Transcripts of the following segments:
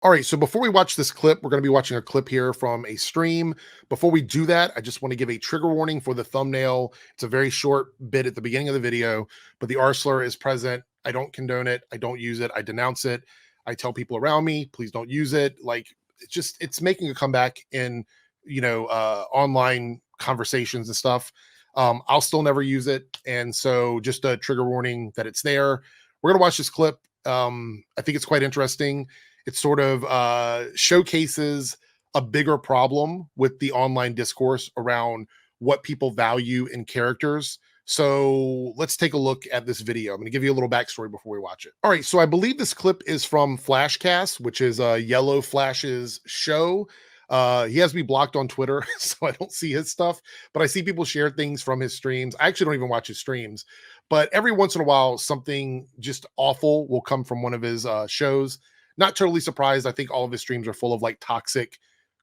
All right, so before we watch this clip, we're going to be watching a clip here from a stream. Before we do that, I just want to give a trigger warning for the thumbnail. It's a very short bit at the beginning of the video, but the R slur is present. I don't condone it. I don't use it. I denounce it. I tell people around me, please don't use it. Like, it's making a comeback in, online conversations and stuff. I'll still never use it. And so just a trigger warning that it's there. We're going to watch this clip. I think it's quite interesting. It sort of showcases a bigger problem with the online discourse around what people value in characters. So let's take a look at this video. I'm going to give you a little backstory before we watch it. All right, so I believe this clip is from Flashcast, which is Yellow Flash's show. He has me blocked on Twitter, so I don't see his stuff, but I see people share things from his streams. I actually don't even watch his streams, but every once in a while, something just awful will come from one of his shows. Not totally surprised. I think all of his streams are full of like toxic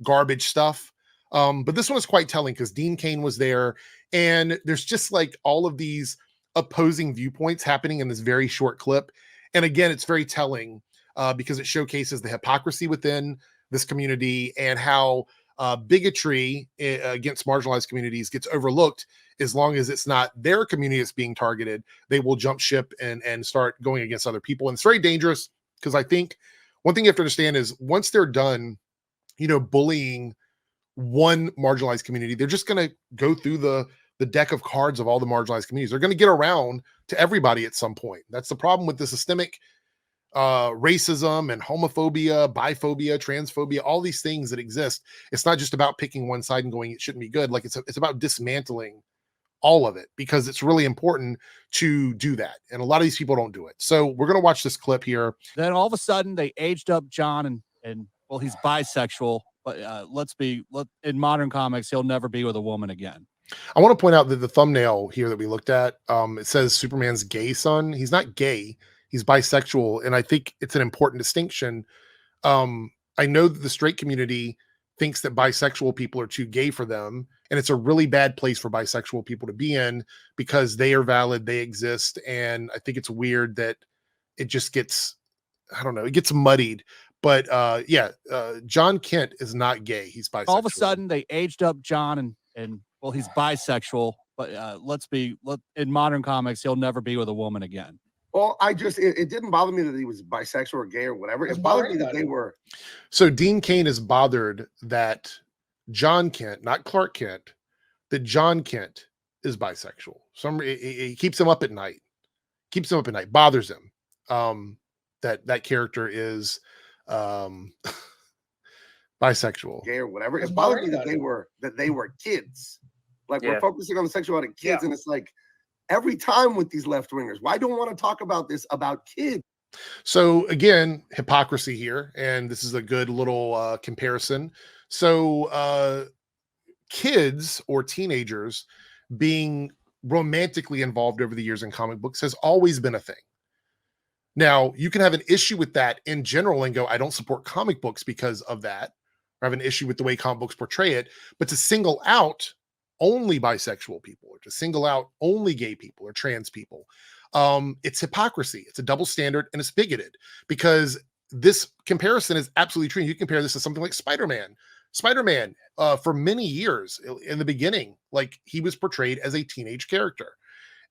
garbage stuff. But this one is quite telling because Dean Cain was there, and there's just like all of these opposing viewpoints happening in this very short clip. And again, it's very telling because it showcases the hypocrisy within this community and how bigotry against marginalized communities gets overlooked. As long as it's not their community that's being targeted, they will jump ship and start going against other people. And it's very dangerous because I think one thing you have to understand is once they're done, bullying one marginalized community, they're just going to go through the deck of cards of all the marginalized communities. They're going to get around to everybody at some point. That's the problem with the systemic racism and homophobia, biphobia, transphobia, all these things that exist. It's not just about picking one side and going, it shouldn't be good. Like it's about dismantling all of it because it's really important to do that. And a lot of these people don't do it. So we're going to watch this clip here. Then all of a sudden they aged up John and well, he's bisexual, but in modern comics, he'll never be with a woman again. I want to point out that the thumbnail here that we looked at, it says Superman's gay son. He's not gay. He's bisexual. And I think it's an important distinction. I know that the straight community thinks that bisexual people are too gay for them. And it's a really bad place for bisexual people to be in because they are valid, they exist. And I think it's weird that it just gets, I don't know, it gets muddied. But John Kent is not gay. He's bisexual. All of a sudden they aged up John and well, he's bisexual, but in modern comics, he'll never be with a woman again. Well, it didn't bother me that he was bisexual or gay or whatever. It bothered me that they were. So Dean Cain is bothered that John Kent, not Clark Kent, that John Kent is bisexual. It keeps him up at night. Bothers him. That character is bisexual. Gay or whatever. It bothered me that they were kids. Like we're focusing on the sexuality of kids, and it's like every time with these left-wingers, why don't want to talk about this about kids? So again, hypocrisy here, and this is a good little comparison. So kids or teenagers being romantically involved over the years in comic books has always been a thing. Now, you can have an issue with that in general and go, I don't support comic books because of that, or have an issue with the way comic books portray it, but to single out only bisexual people or to single out only gay people or trans people, it's hypocrisy. It's a double standard and it's bigoted because this comparison is absolutely true. You compare this to something like Spider-Man. Spider-Man, for many years in the beginning, like he was portrayed as a teenage character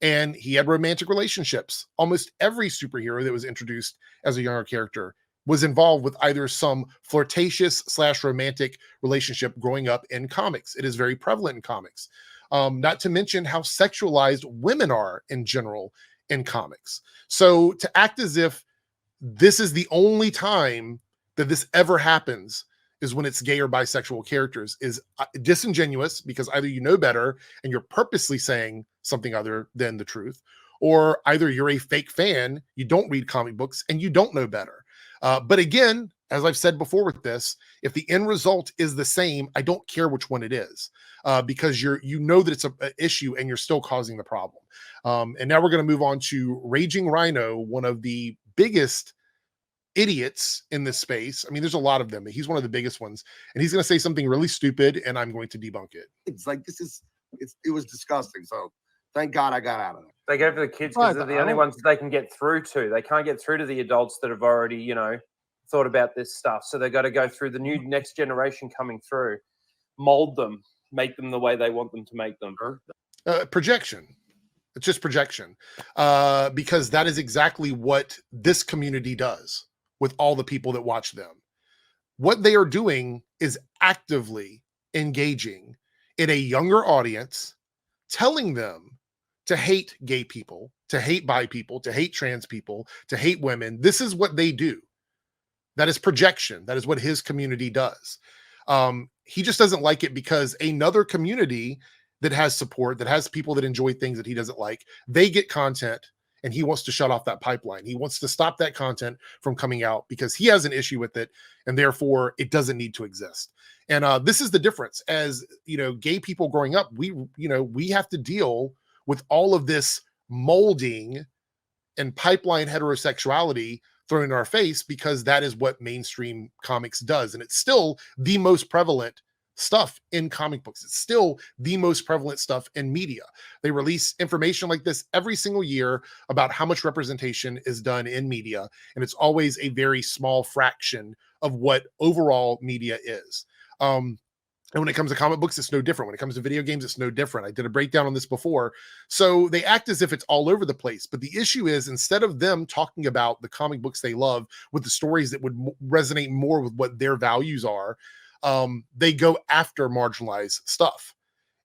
and he had romantic relationships. Almost every superhero that was introduced as a younger character was involved with either some flirtatious / romantic relationship growing up in comics. It is very prevalent in comics. Not to mention how sexualized women are in general in comics. So to act as if this is the only time that this ever happens is when it's gay or bisexual characters is disingenuous because either you know better and you're purposely saying something other than the truth, or either you're a fake fan, you don't read comic books, and you don't know better. But again, as I've said before with this, if the end result is the same, I don't care which one it is because you know that it's an issue and you're still causing the problem. And now we're going to move on to Raging Rhino, one of the biggest idiots in this space. I mean, there's a lot of them, but he's one of the biggest ones. And he's going to say something really stupid and I'm going to debunk it. It's like, it was disgusting. So thank God I got out of there. They go for the kids because they're the only ones that they can get through to. They can't get through to the adults that have already, thought about this stuff. So they got to go through the next generation coming through, mold them, make them the way they want them to make them. Projection. It's just projection, because that is exactly what this community does with all the people that watch them. What they are doing is actively engaging in a younger audience, telling them to hate gay people, to hate bi people, to hate trans people, to hate women. This is what they do. That is projection. That is what his community does. He just doesn't like it because another community that has support, that has people that enjoy things that he doesn't like, they get content, and he wants to shut off that pipeline. He wants to stop that content from coming out because he has an issue with it, and therefore it doesn't need to exist. And this is the difference. As gay people growing up, we have to deal with all of this molding and pipeline heterosexuality thrown in our face, because that is what mainstream comics does. And it's still the most prevalent stuff in comic books. It's still the most prevalent stuff in media. They release information like this every single year about how much representation is done in media, and it's always a very small fraction of what overall media is. And when it comes to comic books, it's no different. When it comes to video games, it's no different. I did a breakdown on this before. So they act as if it's all over the place. But the issue is, instead of them talking about the comic books they love with the stories that would resonate more with what their values are, they go after marginalized stuff.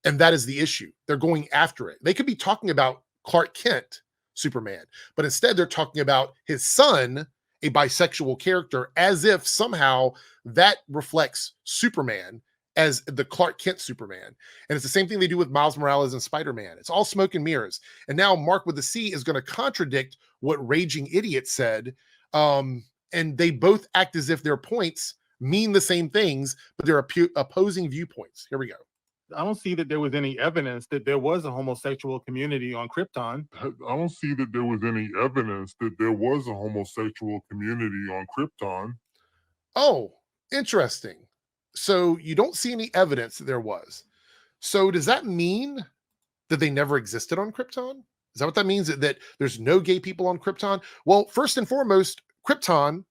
And that is the issue. They're going after it. They could be talking about Clark Kent, Superman, but instead they're talking about his son, a bisexual character, as if somehow that reflects Superman as the Clark Kent Superman. And it's the same thing they do with Miles Morales and Spider-Man. It's all smoke and mirrors. And now Mark with the C is going to contradict what Raging Idiot said. And they both act as if their points mean the same things, but they're opposing viewpoints. Here we go. I don't see that there was any evidence that there was a homosexual community on Krypton. I don't see that there was any evidence that there was a homosexual community on Krypton. Oh, interesting. So you don't see any evidence that there was. So does that mean that they never existed on Krypton? Is that what that means? That there's no gay people on Krypton? Well, first and foremost, Krypton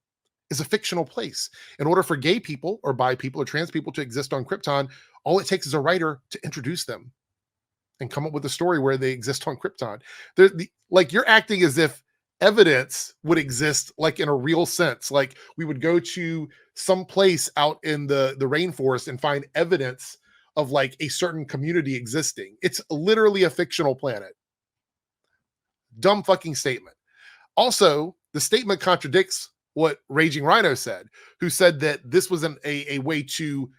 is a fictional place. In order for gay people or bi people or trans people to exist on Krypton, all it takes is a writer to introduce them and come up with a story where they exist on Krypton. Like, you're acting as if evidence would exist, like in a real sense. Like we would go to some place out in the rainforest and find evidence of like a certain community existing. It's literally a fictional planet. Dumb fucking statement. Also, the statement contradicts what Raging Rhino said, who said that this was a way to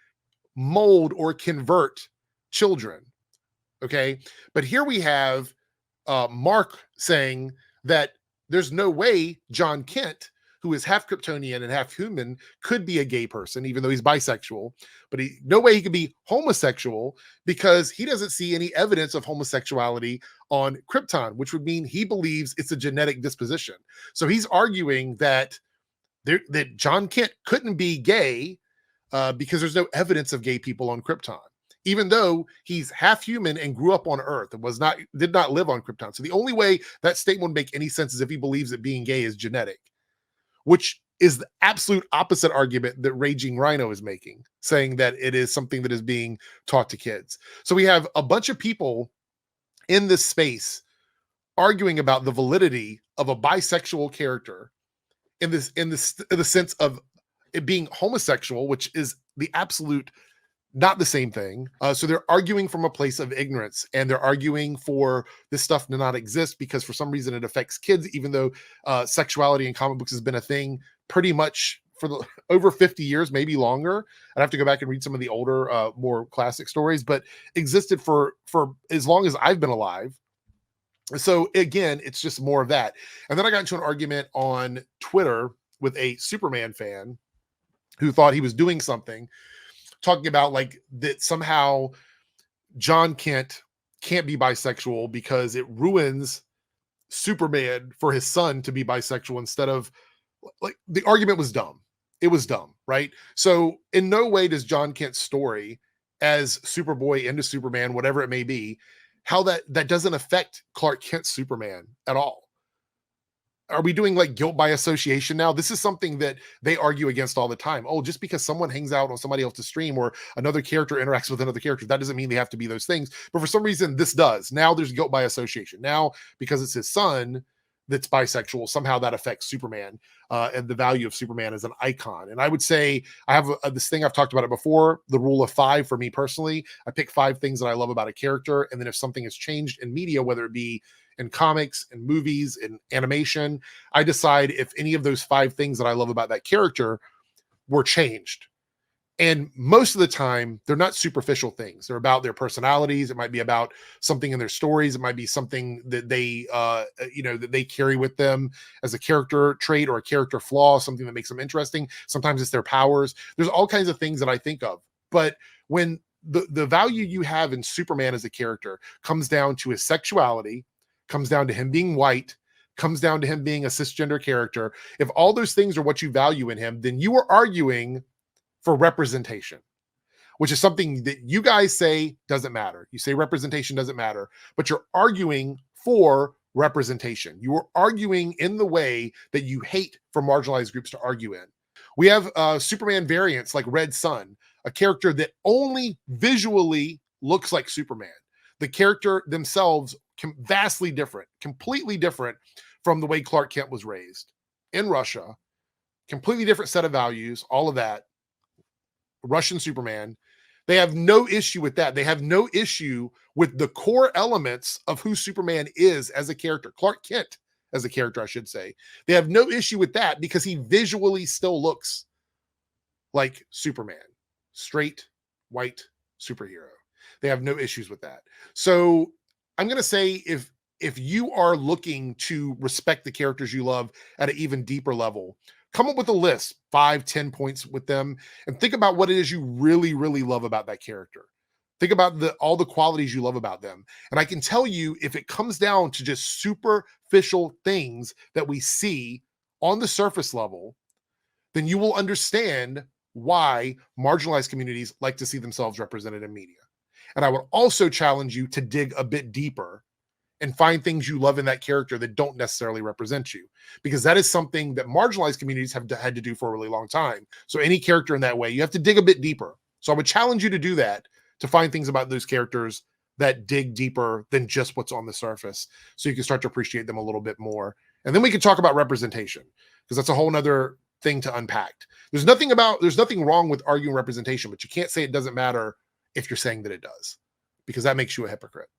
mold or convert children. Okay. But here we have Mark saying that there's no way John Kent, who is half Kryptonian and half human, could be a gay person, even though he's bisexual. But no way he could be homosexual, because he doesn't see any evidence of homosexuality on Krypton, which would mean he believes it's a genetic disposition. So he's arguing that John Kent couldn't be gay because there's no evidence of gay people on Krypton, even though he's half human and grew up on Earth and did not live on Krypton. So the only way that statement would make any sense is if he believes that being gay is genetic, which is the absolute opposite argument that Raging Rhino is making, saying that it is something that is being taught to kids. So we have a bunch of people in this space arguing about the validity of a bisexual character in the sense of it being homosexual, which is the absolute not the same thing. So they're arguing from a place of ignorance, and they're arguing for this stuff to not exist because for some reason it affects kids, even though sexuality in comic books has been a thing pretty much for over 50 years, maybe longer. I'd have to go back and read some of the older, more classic stories, but existed for as long as I've been alive. So again, it's just more of that. And then I got into an argument on Twitter with a Superman fan who thought he was doing something, talking about like that somehow John Kent can't be bisexual because it ruins Superman for his son to be bisexual instead of, like, the argument was dumb. It was dumb, right? So in no way does John Kent's story as Superboy into Superman, whatever it may be, how that doesn't affect Clark Kent's Superman at all. are we doing like guilt by association now? This is something that they argue against all the time. Oh, just because someone hangs out on somebody else's stream or another character interacts with another character, that doesn't mean they have to be those things. But for some reason, this does. Now there's guilt by association. Now, because it's his son that's bisexual, somehow that affects Superman and the value of Superman as an icon. And I would say I have this thing, I've talked about it before, the rule of 5 for me personally. I pick 5 things that I love about a character. And then if something has changed in media, whether it be in comics, in movies, in animation, I decide if any of those 5 things that I love about that character were changed. And most of the time, they're not superficial things. They're about their personalities. It might be about something in their stories. It might be something that they, that they carry with them as a character trait or a character flaw, something that makes them interesting. Sometimes it's their powers. There's all kinds of things that I think of. But when the value you have in Superman as a character comes down to his sexuality, comes down to him being white, comes down to him being a cisgender character, if all those things are what you value in him, then you are arguing for representation, which is something that you guys say doesn't matter. You say representation doesn't matter, but you're arguing for representation. You are arguing in the way that you hate for marginalized groups to argue in. We have Superman variants like Red Sun, a character that only visually looks like Superman. The character themselves vastly different, completely different from the way Clark Kent was raised in Russia, completely different set of values, all of that. Russian Superman. They have no issue with that. They have no issue with the core elements of who Superman is as a character. Clark Kent as a character, I should say. They have no issue with that because he visually still looks like Superman, straight, white superhero. They have no issues with that. So I'm going to say if you are looking to respect the characters you love at an even deeper level, come up with a list, 5, 10 points with them, and think about what it is you really, really love about that character. Think about all the qualities you love about them. And I can tell you, if it comes down to just superficial things that we see on the surface level, then you will understand why marginalized communities like to see themselves represented in media. And I would also challenge you to dig a bit deeper and find things you love in that character that don't necessarily represent you, because that is something that marginalized communities have had to do for a really long time. So any character in that way, you have to dig a bit deeper. So I would challenge you to do that, to find things about those characters that dig deeper than just what's on the surface, so you can start to appreciate them a little bit more. And then we can talk about representation, because that's a whole nother thing to unpack. There's nothing wrong with arguing representation, but you can't say it doesn't matter if you're saying that it does, because that makes you a hypocrite.